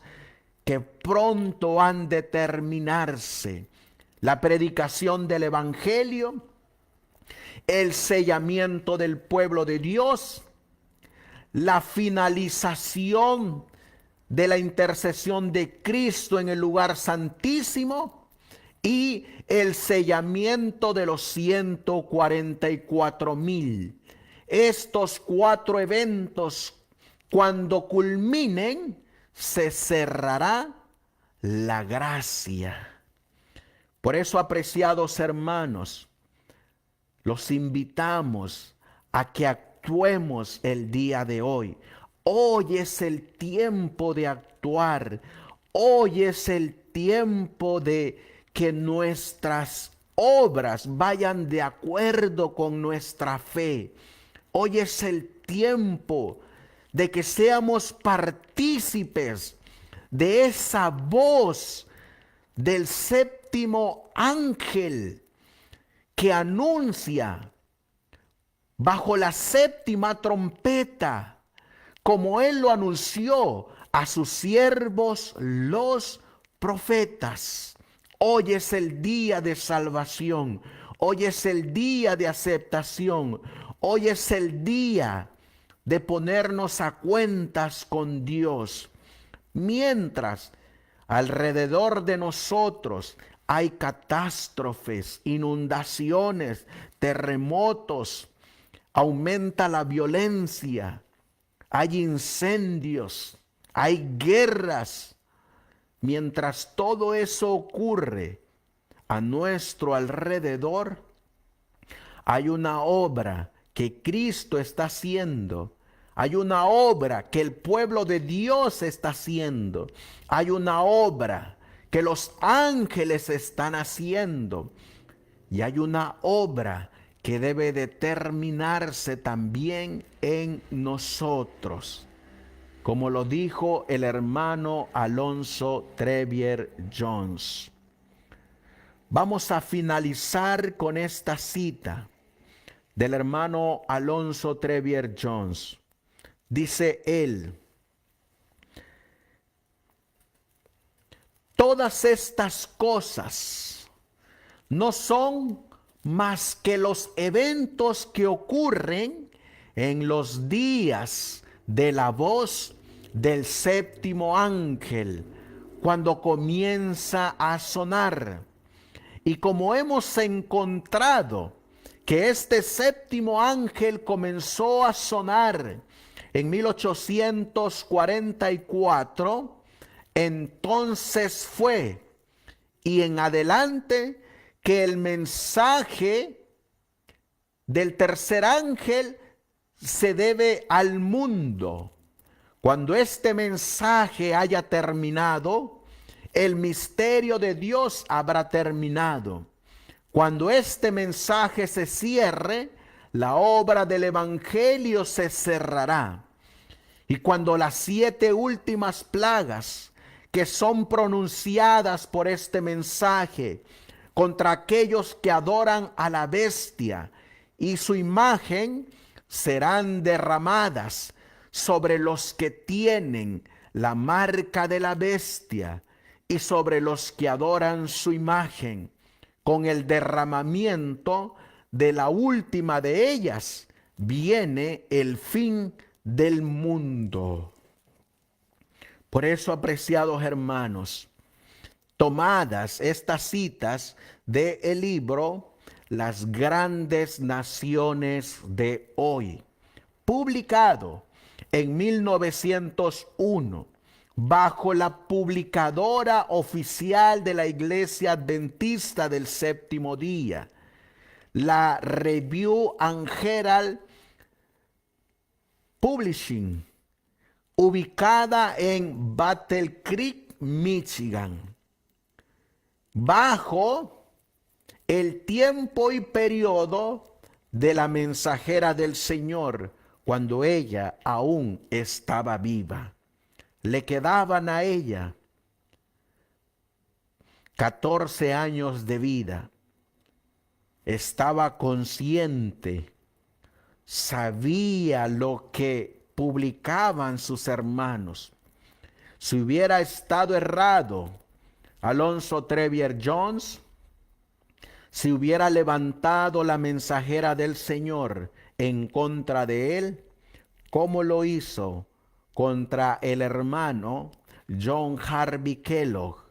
que pronto han de terminarse: la predicación del evangelio, el sellamiento del pueblo de Dios, la finalización de la intercesión de Cristo en el lugar santísimo y el sellamiento de los 144,000. Estos 4 eventos, cuando culminen, se cerrará la gracia. Por eso, apreciados hermanos, los invitamos a que actuemos el día de hoy. Hoy es el tiempo de actuar. Hoy es el tiempo de que nuestras obras vayan de acuerdo con nuestra fe. Hoy es el tiempo de que seamos partícipes de esa voz del séptimo ángel que anuncia bajo la séptima trompeta, como él lo anunció a sus siervos los profetas. Hoy es el día de salvación. Hoy es el día de aceptación. Hoy es el día de ponernos a cuentas con Dios. Mientras alrededor de nosotros hay catástrofes, inundaciones, terremotos, aumenta la violencia, hay incendios, hay guerras. Mientras todo eso ocurre a nuestro alrededor, hay una obra que Cristo está haciendo. Hay una obra que el pueblo de Dios está haciendo. Hay una obra que los ángeles están haciendo. Y hay una obra que debe determinarse también en nosotros, como lo dijo el hermano Alonso Trevier Jones. Vamos a finalizar con esta cita del hermano Alonso Trevier Jones. Dice él: Todas estas cosas no son más que los eventos que ocurren en los días de la voz del séptimo ángel, cuando comienza a sonar. Y como hemos encontrado que este séptimo ángel comenzó a sonar en 1844, entonces fue y en adelante que el mensaje del tercer ángel se debe al mundo. Cuando este mensaje haya terminado, el misterio de Dios habrá terminado. Cuando este mensaje se cierre, la obra del evangelio se cerrará. Y cuando las 7 últimas plagas que son pronunciadas por este mensaje contra aquellos que adoran a la bestia y su imagen serán derramadas sobre los que tienen la marca de la bestia y sobre los que adoran su imagen. Con el derramamiento de la última de ellas viene el fin del mundo. Por eso, apreciados hermanos, tomadas estas citas del libro Las Grandes Naciones de Hoy, publicado en 1901, bajo la publicadora oficial de la Iglesia Adventista del Séptimo Día, la Review and Herald Publishing, ubicada en Battle Creek, Michigan, bajo el tiempo y periodo de la mensajera del Señor, cuando ella aún estaba viva. Le quedaban a ella 14 años de vida. Estaba consciente, sabía lo que publicaban sus hermanos. Si hubiera estado errado Alonzo Trevier Jones, si hubiera levantado la mensajera del Señor en contra de él, como lo hizo contra el hermano John Harvey Kellogg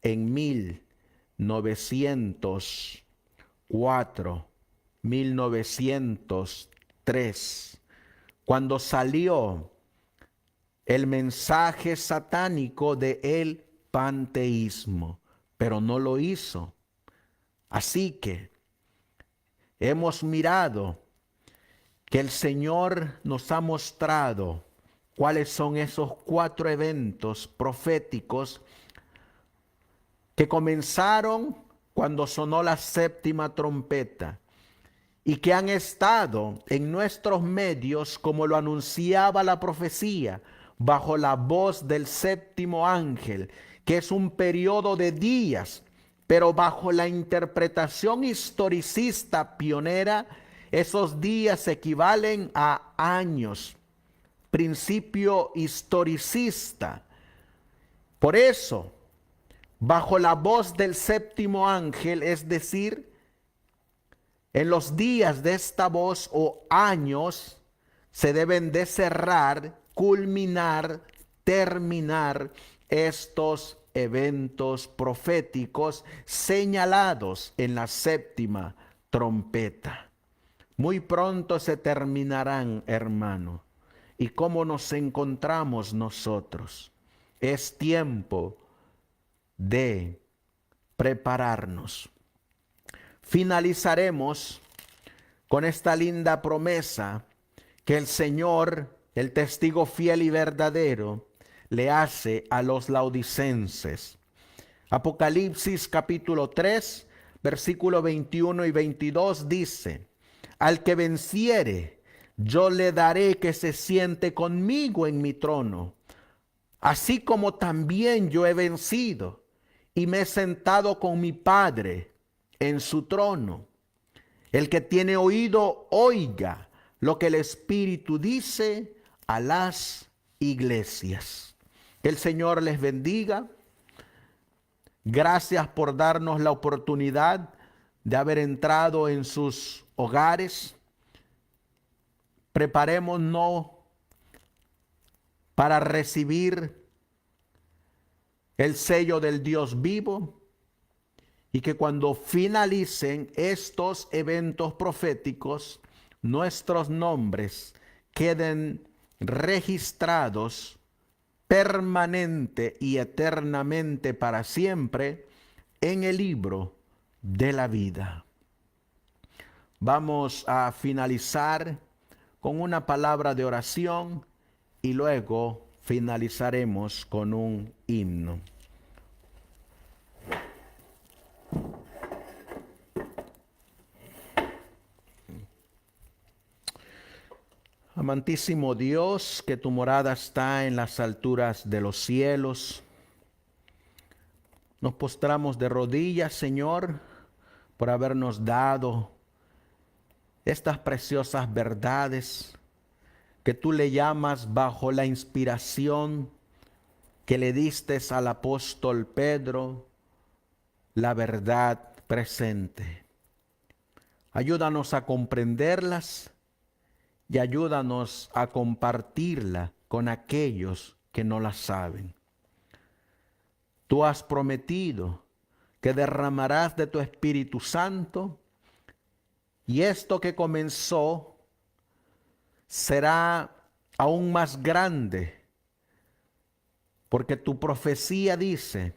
en 1904, 1903, cuando salió el mensaje satánico del panteísmo, pero no lo hizo. Así que hemos mirado que el Señor nos ha mostrado cuáles son esos 4 eventos proféticos que comenzaron cuando sonó la 7ª trompeta y que han estado en nuestros medios, como lo anunciaba la profecía, bajo la voz del 7º ángel, que es un periodo de días, pero bajo la interpretación historicista pionera, esos días equivalen a años, principio historicista. Por eso, bajo la voz del 7º ángel, es decir, en los días de esta voz o años, se deben de cerrar, culminar, terminar estos eventos proféticos señalados en la 7ª trompeta. Muy pronto se terminarán, hermano. ¿Y cómo nos encontramos nosotros? Es tiempo de prepararnos. Finalizaremos con esta linda promesa que el Señor, el testigo fiel y verdadero, le hace a los laodicenses. Apocalipsis capítulo 3, versículo 21 y 22 dice: al que venciere, yo le daré que se siente conmigo en mi trono, así como también yo he vencido y me he sentado con mi Padre en su trono. El que tiene oído, oiga lo que el Espíritu dice a las iglesias. Que el Señor les bendiga. Gracias por darnos la oportunidad de haber entrado en sus hogares. Preparémonos para recibir el sello del Dios vivo, y que cuando finalicen estos eventos proféticos, nuestros nombres queden registrados permanente y eternamente para siempre en el libro de la vida. Vamos a finalizar con una palabra de oración y luego finalizaremos con un himno. Amantísimo Dios, que tu morada está en las alturas de los cielos, nos postramos de rodillas, Señor, por habernos dado estas preciosas verdades que tú le llamas bajo la inspiración que le diste al apóstol Pedro, la verdad presente. Ayúdanos a comprenderlas y ayúdanos a compartirla con aquellos que no la saben. Tú has prometido que derramarás de tu Espíritu Santo, y esto que comenzó será aún más grande, porque tu profecía dice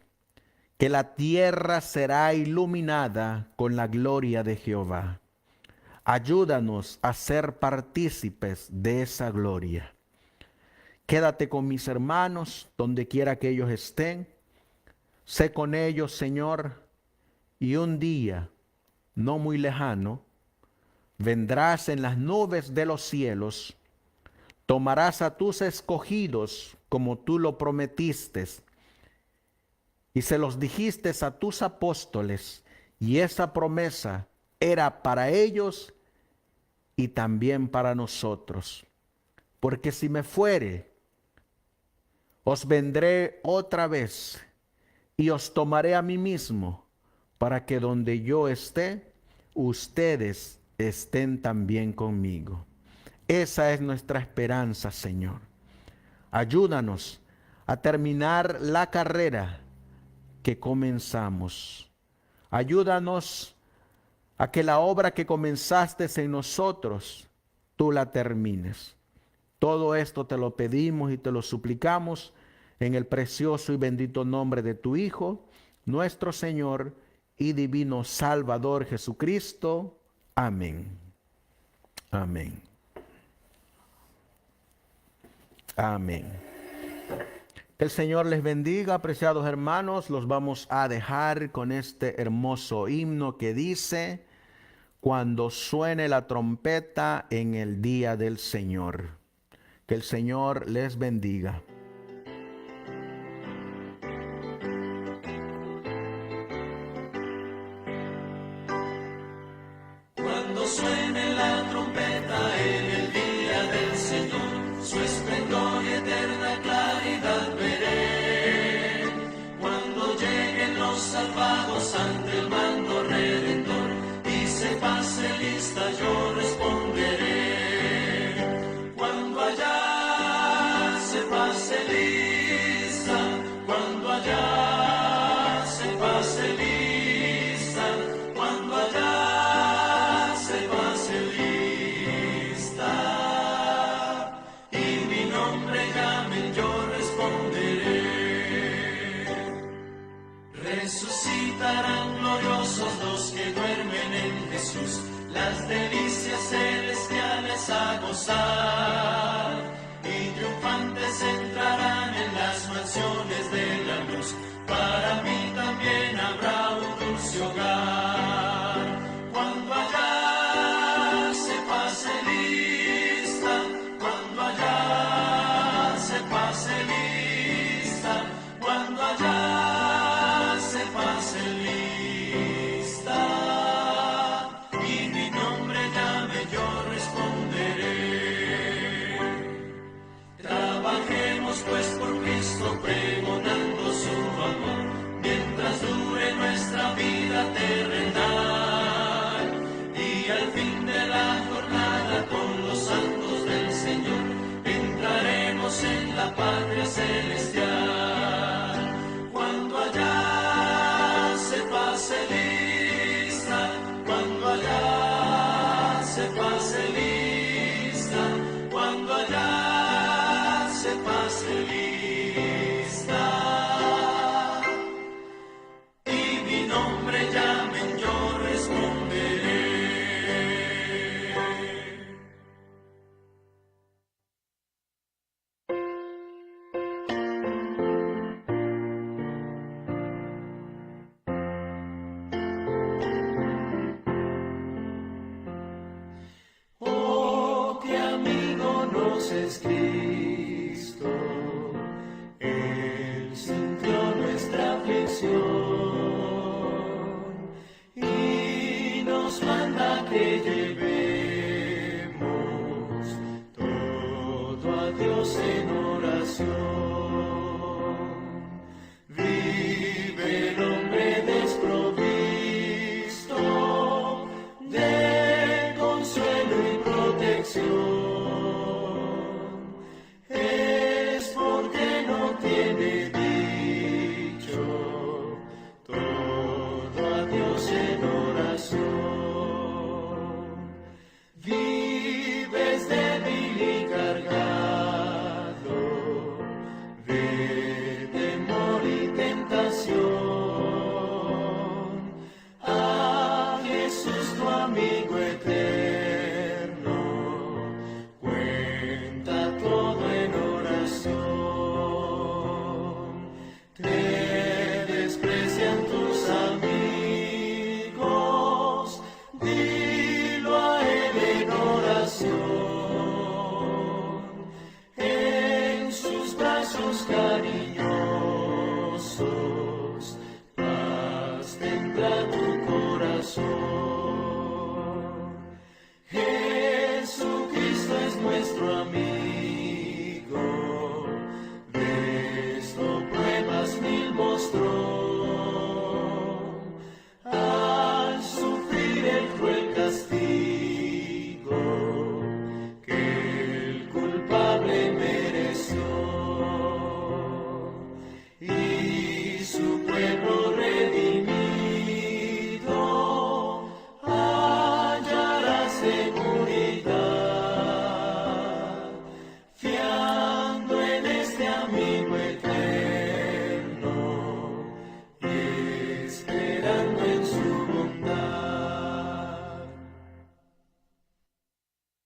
que la tierra será iluminada con la gloria de Jehová. Ayúdanos a ser partícipes de esa gloria. Quédate con mis hermanos donde quiera que ellos estén. Sé con ellos, Señor, y un día, no muy lejano, vendrás en las nubes de los cielos, tomarás a tus escogidos como tú lo prometiste, y se los dijiste a tus apóstoles, y esa promesa era para ellos y también para nosotros. Porque si me fuere, os vendré otra vez y os tomaré a mí mismo, para que donde yo esté, ustedes estén también conmigo. Esa es nuestra esperanza, Señor. Ayúdanos a terminar la carrera que comenzamos. Ayúdanos a que la obra que comenzaste en nosotros, tú la termines. Todo esto te lo pedimos y te lo suplicamos en el precioso y bendito nombre de tu Hijo, nuestro Señor y divino Salvador Jesucristo. Amén. Amén. Amén. El Señor les bendiga, apreciados hermanos. Los vamos a dejar con este hermoso himno que dice: cuando suene la trompeta en el día del Señor. Que el Señor les bendiga. Cuando suene la trompeta en el día del Señor, su esplendor y eterna claridad veré. Cuando lleguen los salvados ante el mando redentor y se pase lista, yo responderé. Cuando allá se pase lista, cuando allá se pase lista, cuando allá se pase lista, y mi nombre llamen, yo responderé. Resucitarán gloriosos los que duermen en Jesús, las delicias celestiales a gozar, y triunfantes entrarán en las mansiones de la luz. Para mí también habrá un dulce hogar. Cuando allá se pase lista, cuando allá se pase lista, cuando allá se pase lista, y mi nombre llame, yo responderé. pase lista, cuando allá se pase lista. Y mi nombre llamen, yo responderé. Oh, qué amigo nos es Cristo, Él sintió nuestra aflicción y nos manda que llevemos todo a Dios en oración. Vive el hombre desprovisto de consuelo y protección.